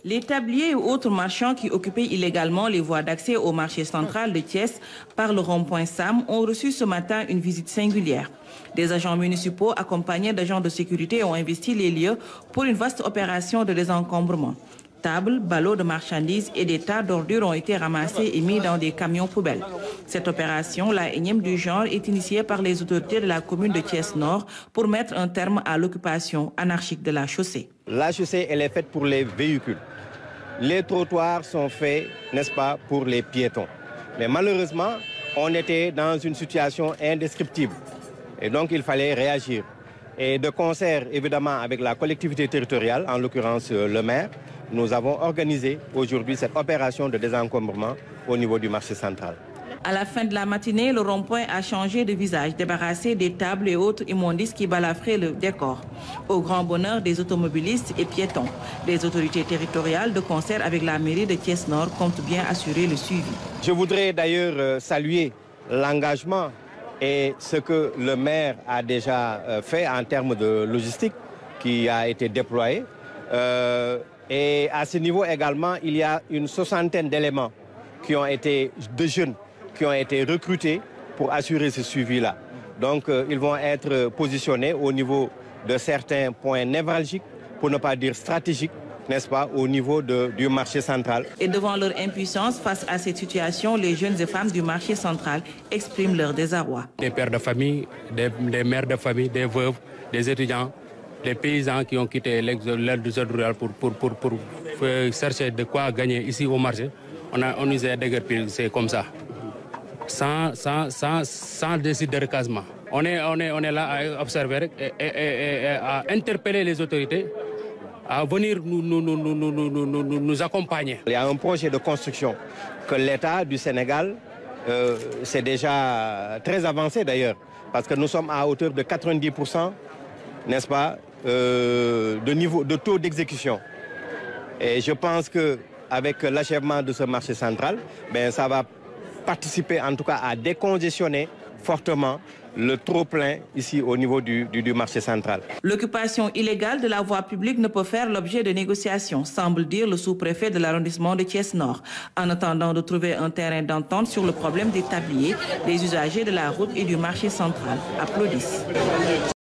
Les tabliers et autres marchands qui occupaient illégalement les voies d'accès au marché central de Thiès par le rond-point Sam ont reçu ce matin une visite singulière. Des agents municipaux accompagnés d'agents de sécurité ont investi les lieux pour une vaste opération de désencombrement. Tables, ballots de marchandises et des tas d'ordures ont été ramassés et mis dans des camions poubelles. Cette opération, la énième du genre, est initiée par les autorités de la commune de Thiès-Nord pour mettre un terme à l'occupation anarchique de la chaussée. La chaussée, elle est faite pour les véhicules. Les trottoirs sont faits, n'est-ce pas, pour les piétons. Mais malheureusement, on était dans une situation indescriptible. Et donc, il fallait réagir. Et de concert, évidemment, avec la collectivité territoriale, en l'occurrence le maire, nous avons organisé aujourd'hui cette opération de désencombrement au niveau du marché central. À la fin de la matinée, le rond-point a changé de visage, débarrassé des tables et autres immondices qui balafraient le décor. Au grand bonheur des automobilistes et piétons, les autorités territoriales, de concert avec la mairie de Thiès-Nord, comptent bien assurer le suivi. Je voudrais d'ailleurs saluer l'engagement et ce que le maire a déjà fait en termes de logistique qui a été déployé. Et à ce niveau également, il y a une soixantaine d'éléments de jeunes qui ont été recrutés pour assurer ce suivi-là. Donc, ils vont être positionnés au niveau de certains points névralgiques, pour ne pas dire stratégiques, n'est-ce pas, au niveau du marché central. Et devant leur impuissance face à cette situation, les jeunes et femmes du marché central expriment leur désarroi. Des pères de famille, des mères de famille, des veuves, des étudiants, des paysans qui ont quitté l'exode rural pour chercher de quoi gagner ici au marché. On nous a déguerpis, c'est comme ça. Sans décider de recasement. On est là à observer et à interpeller les autorités à venir nous accompagner. Il y a un projet de construction que l'État du Sénégal, c'est déjà très avancé d'ailleurs, parce que nous sommes à hauteur de 90%, n'est-ce pas, de taux d'exécution. Et je pense qu'avec l'achèvement de ce marché central, ça va participer en tout cas à décongestionner fortement le trop-plein ici au niveau du marché central. L'occupation illégale de la voie publique ne peut faire l'objet de négociations, semble dire le sous-préfet de l'arrondissement de Thiès-Nord. En attendant de trouver un terrain d'entente sur le problème des tabliers, les usagers de la route et du marché central applaudissent.